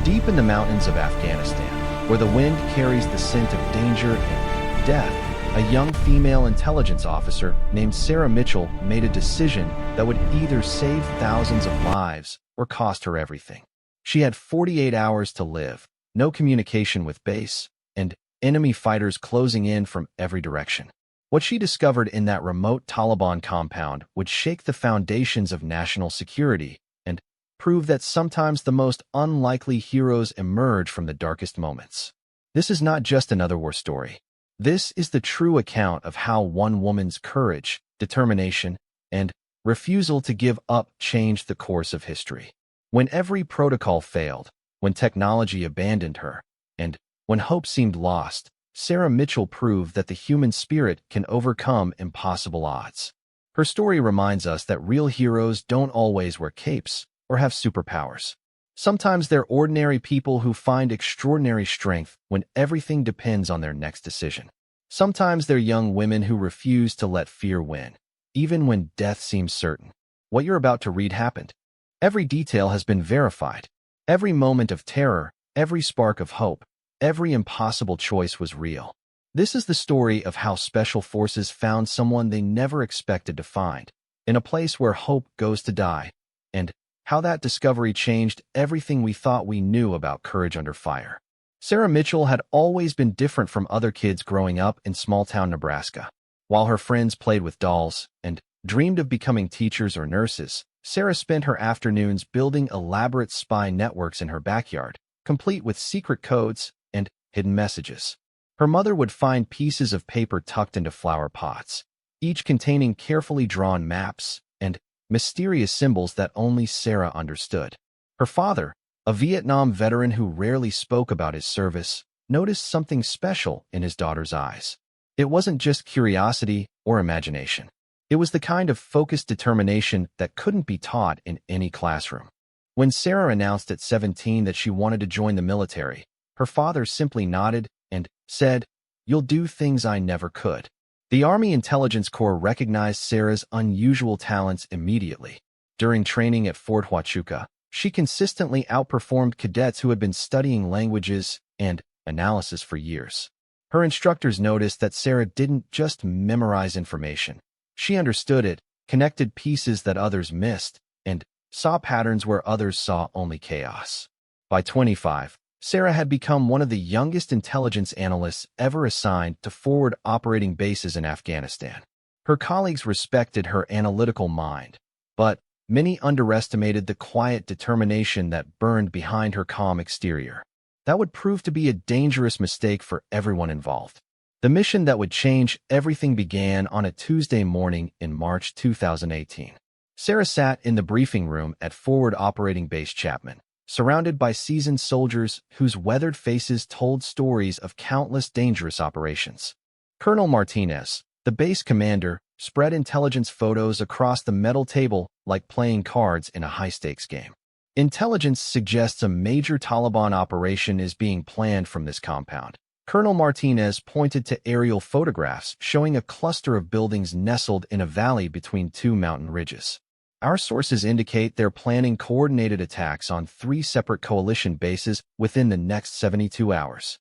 Deep in the mountains of Afghanistan, where the wind carries the scent of danger and death, a young female intelligence officer named Sarah Mitchell made a decision that would either save thousands of lives or cost her everything. She had 48 hours to live, no communication with base, and enemy fighters closing in from every direction. What she discovered in that remote Taliban compound would shake the foundations of national security and prove that sometimes the most unlikely heroes emerge from the darkest moments. This is not just another war story. This is the true account of how one woman's courage, determination, and refusal to give up changed the course of history. When every protocol failed, when technology abandoned her, and when hope seemed lost, Sarah Mitchell proved that the human spirit can overcome impossible odds. Her story reminds us that real heroes don't always wear capes or have superpowers. Sometimes they're ordinary people who find extraordinary strength when everything depends on their next decision. Sometimes they're young women who refuse to let fear win, even when death seems certain. What you're about to read happened. Every detail has been verified. Every moment of terror, every spark of hope, every impossible choice was real. This is the story of how special forces found someone they never expected to find, in a place where hope goes to die, and how that discovery changed everything we thought we knew about courage under fire. Sarah Mitchell had always been different from other kids growing up in small-town Nebraska. While her friends played with dolls and dreamed of becoming teachers or nurses, Sarah spent her afternoons building elaborate spy networks in her backyard, complete with secret codes and hidden messages. Her mother would find pieces of paper tucked into flower pots, each containing carefully drawn maps and mysterious symbols that only Sarah understood. Her father, a Vietnam veteran who rarely spoke about his service, noticed something special in his daughter's eyes. It wasn't just curiosity or imagination. It was the kind of focused determination that couldn't be taught in any classroom. When Sarah announced at 17 that she wanted to join the military, her father simply nodded and said, "You'll do things I never could." The Army Intelligence Corps recognized Sarah's unusual talents immediately. During training at Fort Huachuca, she consistently outperformed cadets who had been studying languages and analysis for years. Her instructors noticed that Sarah didn't just memorize information. She understood it, connected pieces that others missed, and saw patterns where others saw only chaos. By 25, Sarah had become one of the youngest intelligence analysts ever assigned to forward operating bases in Afghanistan. Her colleagues respected her analytical mind, but many underestimated the quiet determination that burned behind her calm exterior. That would prove to be a dangerous mistake for everyone involved. The mission that would change everything began on a Tuesday morning in March 2018. Sarah sat in the briefing room at Forward Operating Base Chapman, surrounded by seasoned soldiers whose weathered faces told stories of countless dangerous operations. Colonel Martinez, the base commander, spread intelligence photos across the metal table like playing cards in a high-stakes game. Intelligence suggests a major Taliban operation is being planned from this compound. Colonel Martinez pointed to aerial photographs showing a cluster of buildings nestled in a valley between two mountain ridges. Our sources indicate they're planning coordinated attacks on 3 separate coalition bases within the next 72 hours.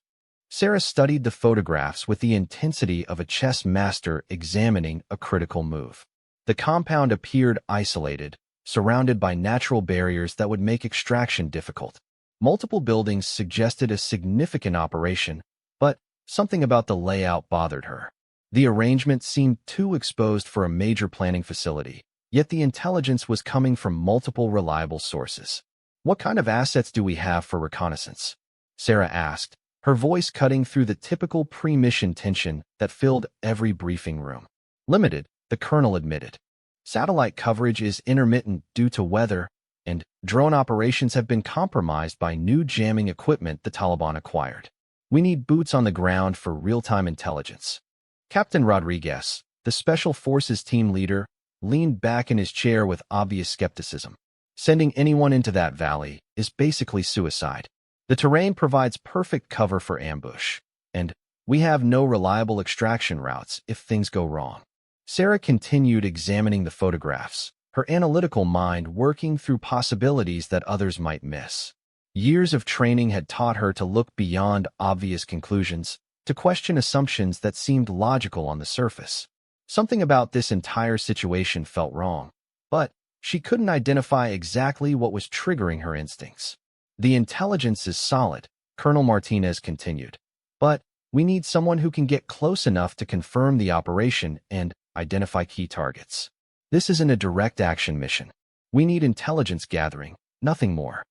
Sarah studied the photographs with the intensity of a chess master examining a critical move. The compound appeared isolated, surrounded by natural barriers that would make extraction difficult. Multiple buildings suggested a significant operation, but something about the layout bothered her. The arrangement seemed too exposed for a major planning facility, yet the intelligence was coming from multiple reliable sources. "What kind of assets do we have for reconnaissance?" Sarah asked, her voice cutting through the typical pre-mission tension that filled every briefing room. "Limited," the colonel admitted. "Satellite coverage is intermittent due to weather, and drone operations have been compromised by new jamming equipment the Taliban acquired. We need boots on the ground for real-time intelligence." Captain Rodriguez, the Special Forces team leader, leaned back in his chair with obvious skepticism. "Sending anyone into that valley is basically suicide. The terrain provides perfect cover for ambush, and we have no reliable extraction routes if things go wrong." Sarah continued examining the photographs, her analytical mind working through possibilities that others might miss. Years of training had taught her to look beyond obvious conclusions, to question assumptions that seemed logical on the surface. Something about this entire situation felt wrong, but she couldn't identify exactly what was triggering her instincts. The intelligence is solid, Colonel Martinez continued, but we need someone who can get close enough to confirm the operation and identify key targets. This isn't a direct action mission. We need intelligence gathering, nothing more.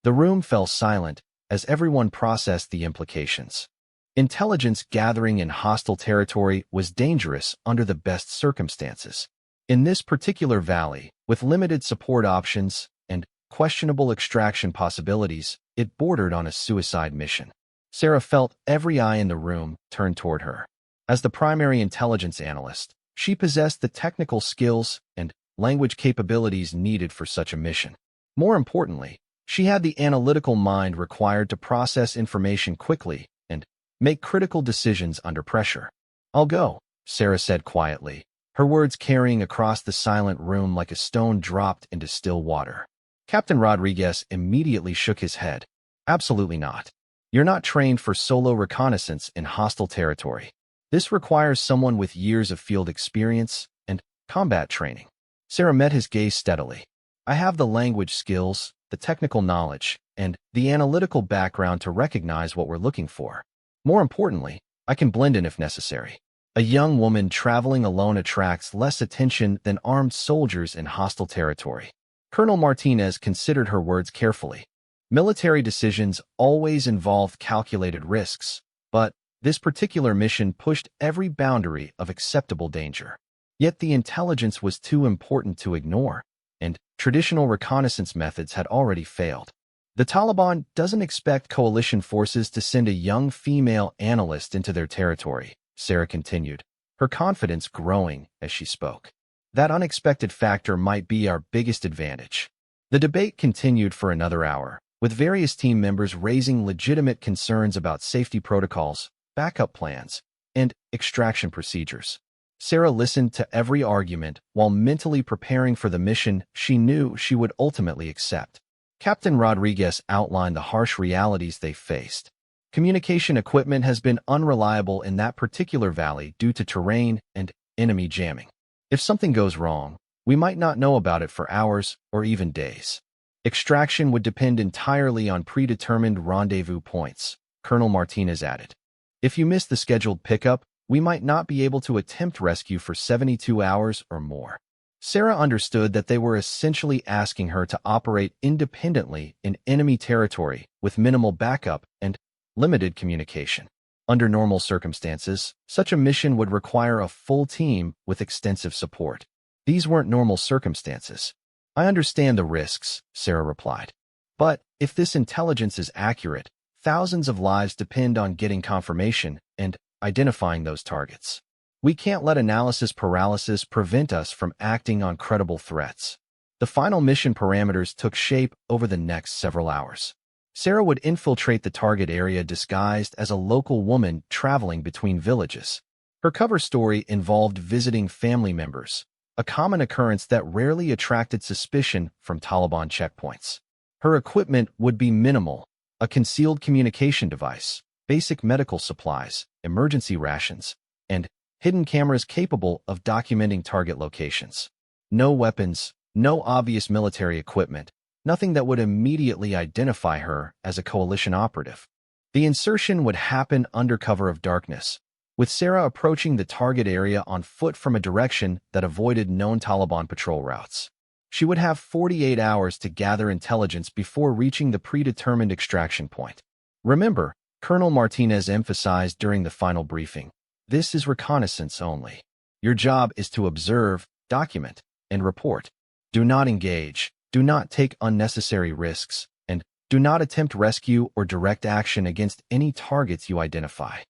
The room fell silent as everyone processed the implications. Intelligence gathering in hostile territory was dangerous under the best circumstances. In this particular valley, with limited support options and questionable extraction possibilities, it bordered on a suicide mission. Sarah felt every eye in the room turned toward her. As the primary intelligence analyst, she possessed the technical skills and language capabilities needed for such a mission. More importantly, she had the analytical mind required to process information quickly and make critical decisions under pressure. "I'll go," Sarah said quietly, her words carrying across the silent room like a stone dropped into still water. Captain Rodriguez immediately shook his head. "Absolutely not. You're not trained for solo reconnaissance in hostile territory. This requires someone with years of field experience and combat training." Sarah met his gaze steadily. "I have the language skills, the technical knowledge, and the analytical background to recognize what we're looking for. More importantly, I can blend in if necessary. A young woman traveling alone attracts less attention than armed soldiers in hostile territory." Colonel Martinez considered her words carefully. Military decisions always involved calculated risks, but this particular mission pushed every boundary of acceptable danger. Yet the intelligence was too important to ignore, and traditional reconnaissance methods had already failed. The Taliban doesn't expect coalition forces to send a young female analyst into their territory, Sarah continued, her confidence growing as she spoke. That unexpected factor might be our biggest advantage. The debate continued for another hour, with various team members raising legitimate concerns about safety protocols, backup plans, and extraction procedures. Sarah listened to every argument while mentally preparing for the mission she knew she would ultimately accept. Captain Rodriguez outlined the harsh realities they faced. Communication equipment has been unreliable in that particular valley due to terrain and enemy jamming. If something goes wrong, we might not know about it for hours or even days. Extraction would depend entirely on predetermined rendezvous points, Colonel Martinez added. If you miss the scheduled pickup, we might not be able to attempt rescue for 72 hours or more. Sarah understood that they were essentially asking her to operate independently in enemy territory with minimal backup and limited communication. Under normal circumstances, such a mission would require a full team with extensive support. These weren't normal circumstances. "I understand the risks," Sarah replied. "But if this intelligence is accurate, thousands of lives depend on getting confirmation and identifying those targets. We can't let analysis paralysis prevent us from acting on credible threats." The final mission parameters took shape over the next several hours. Sarah would infiltrate the target area disguised as a local woman traveling between villages. Her cover story involved visiting family members, a common occurrence that rarely attracted suspicion from Taliban checkpoints. Her equipment would be minimal: a concealed communication device, basic medical supplies, emergency rations, and hidden cameras capable of documenting target locations. No weapons, no obvious military equipment, nothing that would immediately identify her as a coalition operative. The insertion would happen under cover of darkness, with Sarah approaching the target area on foot from a direction that avoided known Taliban patrol routes. She would have 48 hours to gather intelligence before reaching the predetermined extraction point. "Remember," Colonel Martinez emphasized during the final briefing, "this is reconnaissance only. Your job is to observe, document, and report. Do not engage. Do not take unnecessary risks, and do not attempt rescue or direct action against any targets you identify."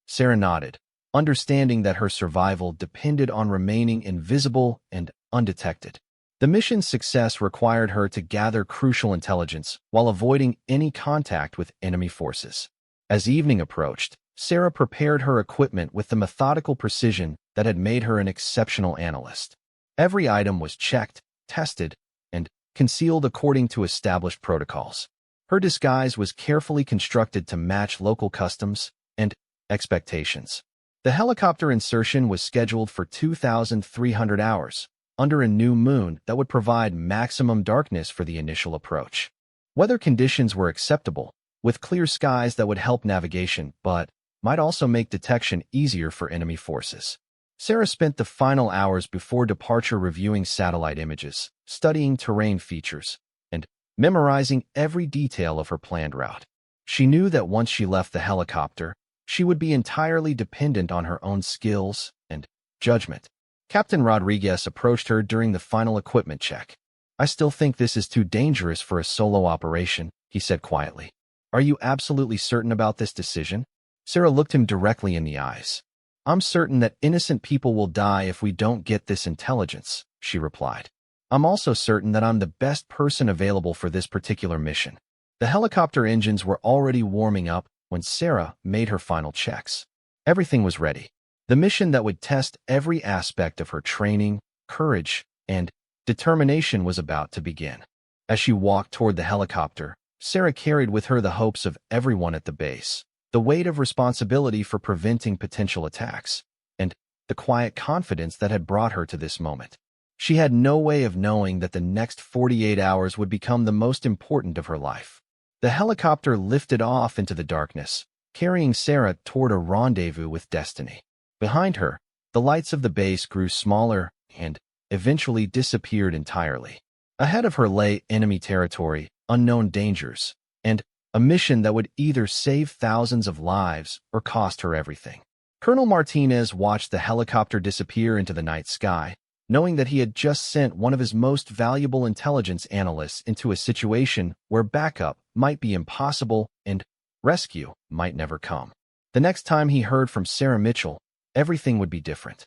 Sarah nodded, understanding that her survival depended on remaining invisible and undetected. The mission's success required her to gather crucial intelligence while avoiding any contact with enemy forces. As evening approached, Sarah prepared her equipment with the methodical precision that had made her an exceptional analyst. Every item was checked, tested, and concealed according to established protocols. Her disguise was carefully constructed to match local customs and expectations. The helicopter insertion was scheduled for 2,300 hours, under a new moon that would provide maximum darkness for the initial approach. Weather conditions were acceptable, with clear skies that would help navigation, but might also make detection easier for enemy forces. Sarah spent the final hours before departure reviewing satellite images, studying terrain features, and memorizing every detail of her planned route. She knew that once she left the helicopter, she would be entirely dependent on her own skills and judgment. Captain Rodriguez approached her during the final equipment check. "I still think this is too dangerous for a solo operation," he said quietly. "Are you absolutely certain about this decision?" Sarah looked him directly in the eyes. "I'm certain that innocent people will die if we don't get this intelligence," she replied. "I'm also certain that I'm the best person available for this particular mission." The helicopter engines were already warming up when Sarah made her final checks. Everything was ready. The mission that would test every aspect of her training, courage, and determination was about to begin. As she walked toward the helicopter, Sarah carried with her the hopes of everyone at the base, the weight of responsibility for preventing potential attacks, and the quiet confidence that had brought her to this moment. She had no way of knowing that the next 48 hours would become the most important of her life. The helicopter lifted off into the darkness, carrying Sarah toward a rendezvous with destiny. Behind her, the lights of the base grew smaller and eventually disappeared entirely. Ahead of her lay enemy territory, unknown dangers, and a mission that would either save thousands of lives or cost her everything. Colonel Martinez watched the helicopter disappear into the night sky, knowing that he had just sent one of his most valuable intelligence analysts into a situation where backup might be impossible and rescue might never come. The next time he heard from Sarah Mitchell, everything would be different.